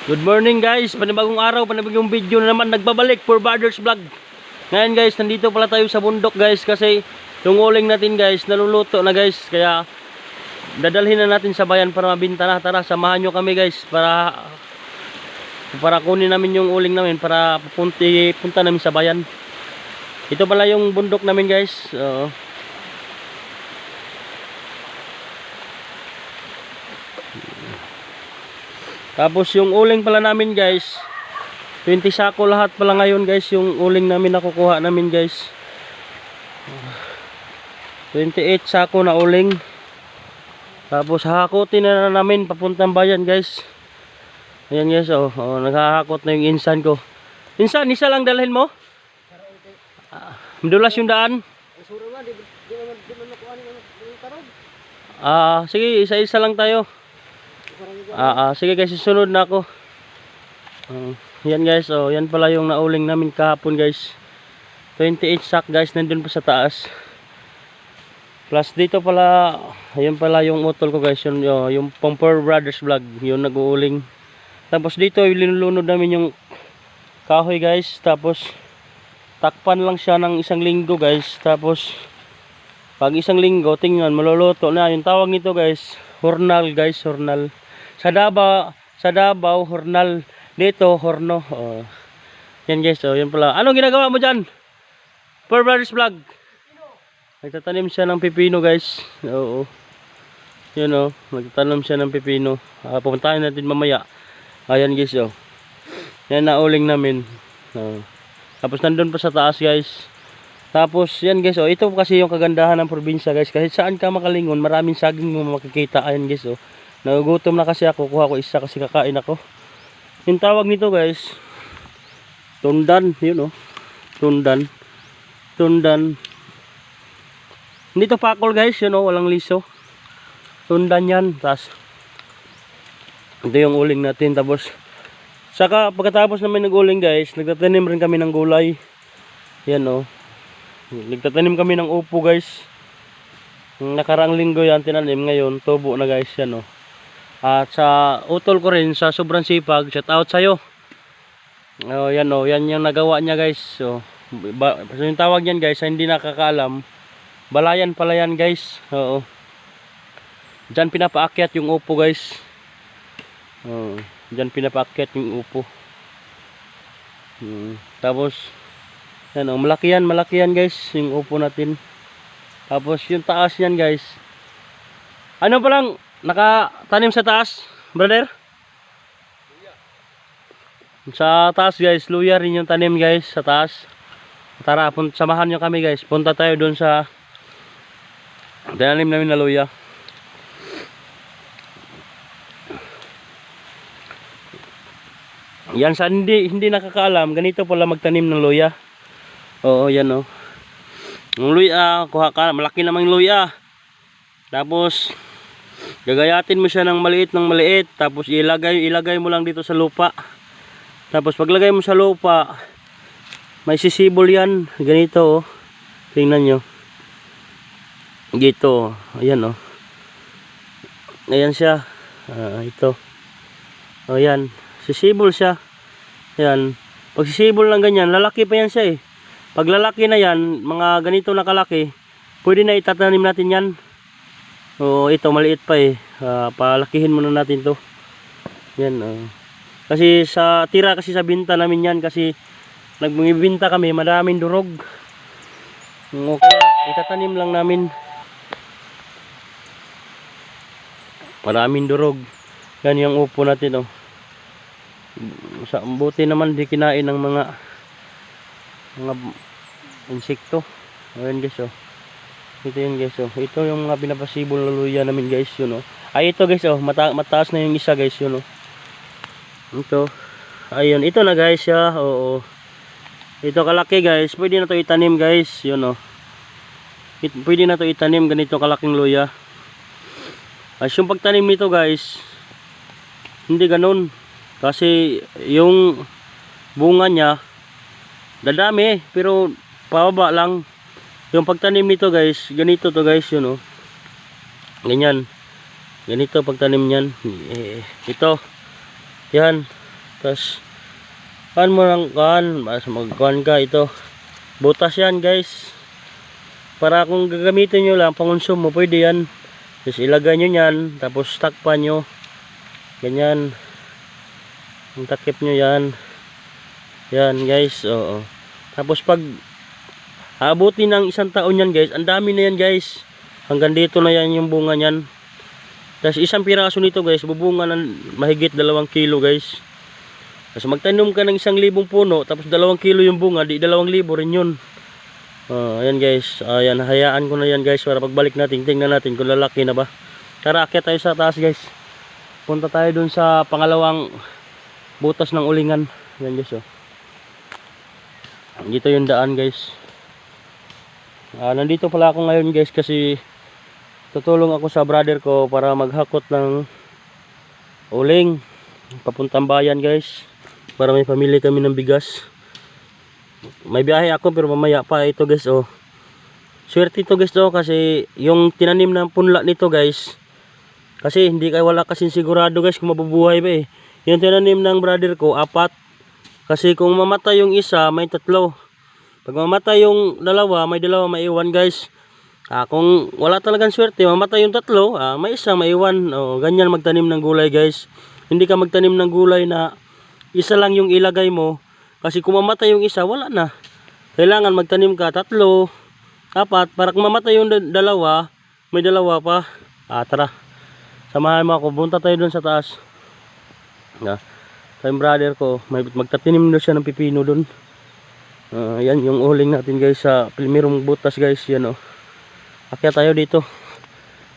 Good morning guys, panibagong araw, panibagong video na naman nagbabalik for Brothers Vlog. Ngayon guys, nandito pala tayo sa bundok guys kasi yung uling natin guys, naluluto na guys. Kaya dadalhin na natin sa bayan para mabinta na. Tara, samahan nyo kami guys para kunin namin yung uling namin para punta namin sa bayan. Ito pala yung bundok namin guys. Tapos yung uling pala namin guys, 20 sako lahat pala ngayon guys yung uling namin nakukuha namin guys. 28 sako na uling. Tapos hahakotin na namin papuntang bayan guys. Ayan guys, naghahakot na yung insan ko. Insan, isa lang dalhin mo? Madulas yung daan. Sige, isa-isa lang tayo. Sige guys, susunod na ako. Yan guys, yan pala yung nauling namin kahapon guys. 28 sack guys, nandun pa sa taas. Plus dito pala, ayun pala yung utol ko guys, yung Pomper Brothers Vlog, yung nag-uuling. Tapos dito linulunod namin yung kahoy guys. Tapos takpan lang siya ng isang linggo guys. Tapos pag isang linggo, tingnan, maluluto na. Yung tawag nito guys, hornal guys, hornal. Sa Davao, hornal. Dito, horno. Yan guys, yan pala. Anong ginagawa mo dyan? For Brothers Vlog. Nagtatanim siya ng pipino guys. Oo. Yun nagtatanim siya ng pipino. Pupuntahan natin mamaya. Ayan guys, yan na uling namin. Tapos nandun pa sa taas guys. Tapos yan guys, ito kasi yung kagandahan ng probinsya guys. Kahit saan ka makalingon, maraming saging mo makikita. Ayan guys, nagugutom na kasi ako, kuha ko isa kasi kakain ako. Yung tawag nito guys, tundan, yun tundan. Hindi to pakol guys, yun walang liso. Tundan yan. Tapos ito yung uling natin. Tapos saka pagkatapos namin nag-uling guys, nagtatanim rin kami ng gulay. Yan nagtatanim kami ng upo guys. Nakaraang linggo yan tinanim, ngayon tubo na guys yan At sa utol ko rin, sa sobrang sipag, shout out sa'yo. Yan yung nagawa niya guys. Yung tawag niyan guys, hindi nakakaalam, balayan pala yan guys. Diyan pinapaakyat yung upo guys. Diyan pinapaakyat yung upo. Tapos yan malaki yan guys, yung upo natin. Tapos yung taas niyan guys, ano pa lang nakatanim sa taas, brother? Luya. Sa taas guys, luya rin yung tanim guys sa taas. Tara, samahan nyo kami guys. Punta tayo doon sa tanim namin na luya. Yan, sa hindi nakakaalam, ganito pala magtanim ng luya. Yan yung luya, kuha ka, malaki namang luya. Tapos gagayatin mo siya ng maliit tapos ilagay mo lang dito sa lupa. Tapos paglagay mo sa lupa, may sisibol yan, ganito tingnan nyo dito, ayan ayan siya, ito yan, sisibol siya. Ayan, pag sisibol lang ganyan, lalaki pa yan siya pag lalaki na yan, mga ganito na kalaki, pwede na itatanim natin yan. Ito maliit pa palakihin muna natin to. Yan kasi sa tira kasi sa binta namin yan, kasi nagbibinta kami, maraming durog. Kaya itatanim lang namin. Maraming durog. Yan yung upo natin sa buti naman di kinain ng mga insekto. Ayan guys ito yun guys ito yung mga binabasibol na luya namin guys ito guys mataas na yung isa guys ito ayun, ito na guys ito kalaki guys, pwede na to itanim guys pwede na to itanim, ganito kalaking luya. Yung pagtanim nito guys, hindi ganun, kasi yung bunga niya dadami pero pababa lang. Yung pagtanim nito guys, ganito to guys ganyan, ganito pagtanim niyan. Ito yan, Tas kan mo lang kan, mas magkuhan ka ito. Butas yan guys. Para kung gagamitin nyo lang pangonsumo, pwede yan. Tapos ilagay nyo yan, tapos takpan nyo. Ganyan. Ang takip nyo yan. Yan guys, oo. Tapos pag aabutin ng 1 taon yan guys, ang dami na yan guys. Hanggang dito na yan yung bunga nyan. Tapos isang piraso nito guys, bubunga ng mahigit 2 kilo guys. Tapos magtanim ka ng 1,000 puno, tapos 2 kilo yung bunga, di 2,000 rin yun. Ayan guys, ayan, hayaan ko na yan guys para pagbalik natin, tingnan natin kung lalaki na ba. Tara, akyat tayo sa taas guys. Punta tayo dun sa pangalawang butas ng ulingan. Ayan guys, oh. Dito yung daan guys. Nandito pala ako ngayon guys kasi tutulong ako sa brother ko para maghakot ng uling papuntang bayan guys, para may pamili kami ng bigas. May biyahe ako pero mamaya pa ito guys, oh. Swerte ito guys, oh, kasi yung tinanim ng punla nito guys, kasi hindi kayo wala kasing sigurado guys kung mabubuhay ba eh. Yung tinanim ng brother ko 4, kasi kung mamatay yung isa may 3. Pag mamatay yung 2 may 2 maiwan guys. Kung wala talagang swerte mamatay yung 3, may isa maiwan. Ganyan magtanim ng gulay guys. Hindi ka magtanim ng gulay na isa lang yung ilagay mo, kasi kung mamatay yung isa wala na. Kailangan magtanim ka 3, 4 para kung mamatay yung 2 may 2 pa. Tara, samahan mo ako, punta tayo dun sa taas. Sa brother ko magtatanim na siya ng pipino dun. Yan yung uling natin guys sa primerong butas guys. Yan, oh. Akyat tayo dito.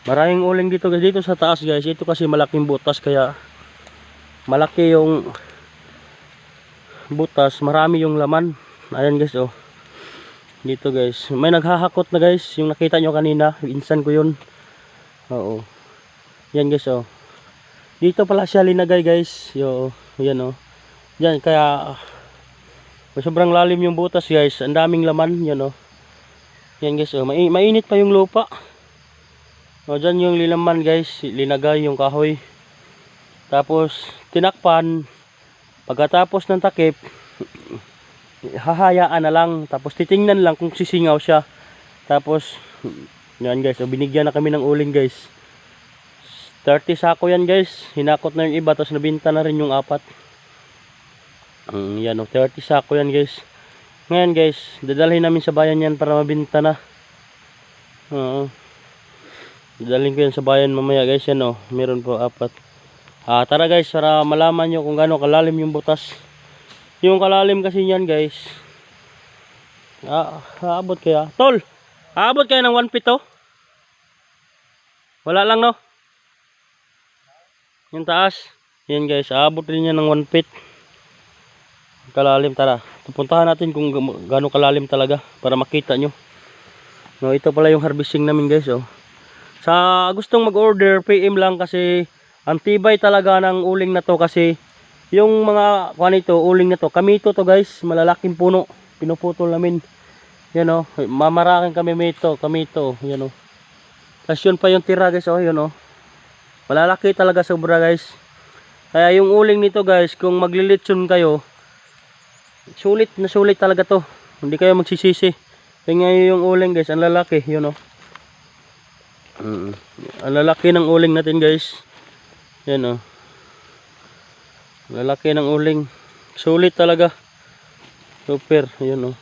Maraming uling dito guys, dito sa taas guys. Ito kasi malaking butas, kaya malaki yung butas, marami yung laman. Ayan guys, oh. Dito guys, may naghahakot na guys. Yung nakita nyo kanina, insan ko yun. Oo. Yan guys, oh. Dito pala siya linagay guys. Yan, oh. Yan, kaya sobrang lalim yung butas guys. Ang daming laman. Yan, oh. Yan guys, oh. Mainit pa yung lupa. Dyan yung lilaman guys. Linagay yung kahoy. Tapos tinakpan. Pagkatapos ng takip, hahayaan na lang. Tapos titingnan lang kung sisingaw siya. Tapos yan guys, binigyan na kami ng uling guys. 30 sako yan guys. Hinakot na yung iba, tapos nabinta na rin yung 4. Yan, 30 sako yan guys. Ngayon guys, dadalhin namin sa bayan yan para mabinta na. Dadalhin ko yan sa bayan mamaya guys. Yan, meron po 4. Tara guys, para malaman nyo kung gaano kalalim yung butas. Yung kalalim kasi yan guys, aabot kaya tol, aabot kaya ng 1 feet, oh. Wala lang, no? Yung taas, yan guys, aabot rin yan ng 1 feet kalalim. Tara, pupuntahan natin kung gaano kalalim talaga para makita nyo. Ito pala yung harvesting namin guys, oh. Sa gustong mag-order, PM lang, kasi ang tibay talaga ng uling na to. Kasi yung mga uling na to, kamito to guys, malalaking puno, pinuputol namin. Yan, oh, mamarakin kami kamito, yan, oh. Tapos yun pa yung tira guys, oh, yun, oh. Malalaki talaga sobra guys. Kaya yung uling nito guys, kung maglilitsyon kayo, sulit na sulit talaga to, hindi kayo magsisisi. Tingnan yung uling guys, ang lalaki, yun, oh. Ang lalaki ng uling natin guys. Yan, oh. Lalaki ng uling. Sulit talaga. Super. Yan, oh.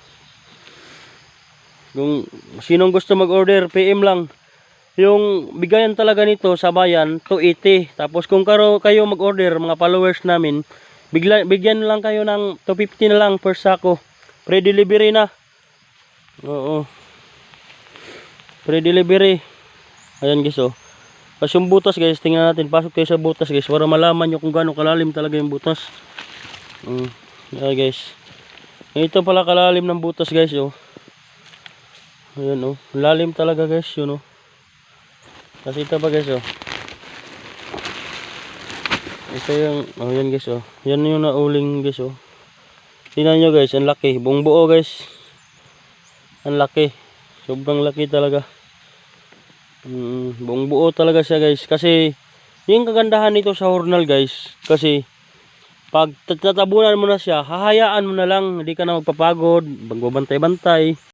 Kung sinong gusto mag-order, PM lang. Yung bigayan talaga nito sa bayan, 280. Tapos kung kayo mag-order, mga followers namin, bigyan lang kayo ng 250 na lang per sako. Pre-delivery na. Oo. Pre-delivery. Ayan guys, oh. Tapos yung butas guys, tingnan natin, pasok tayo sa butas guys para malaman nyo kung gaano kalalim talaga yung butas. Ayan guys, ito pala kalalim ng butas guys, oh. Ayan, oh, lalim talaga guys, yun, oh. Tapos ito pa guys, oh. Ito yung, oh, yan guys, oh. Yan yung nauling guys, oh. Tingnan nyo guys, ang laki, buong buo guys. Ang laki, sobrang laki talaga. Buong buo talaga siya guys. Kasi yung kagandahan nito sa hornal guys, kasi Pag tatabunan mo na siya, hahayaan mo na lang, hindi ka na magpapagod, magbabantay-bantay.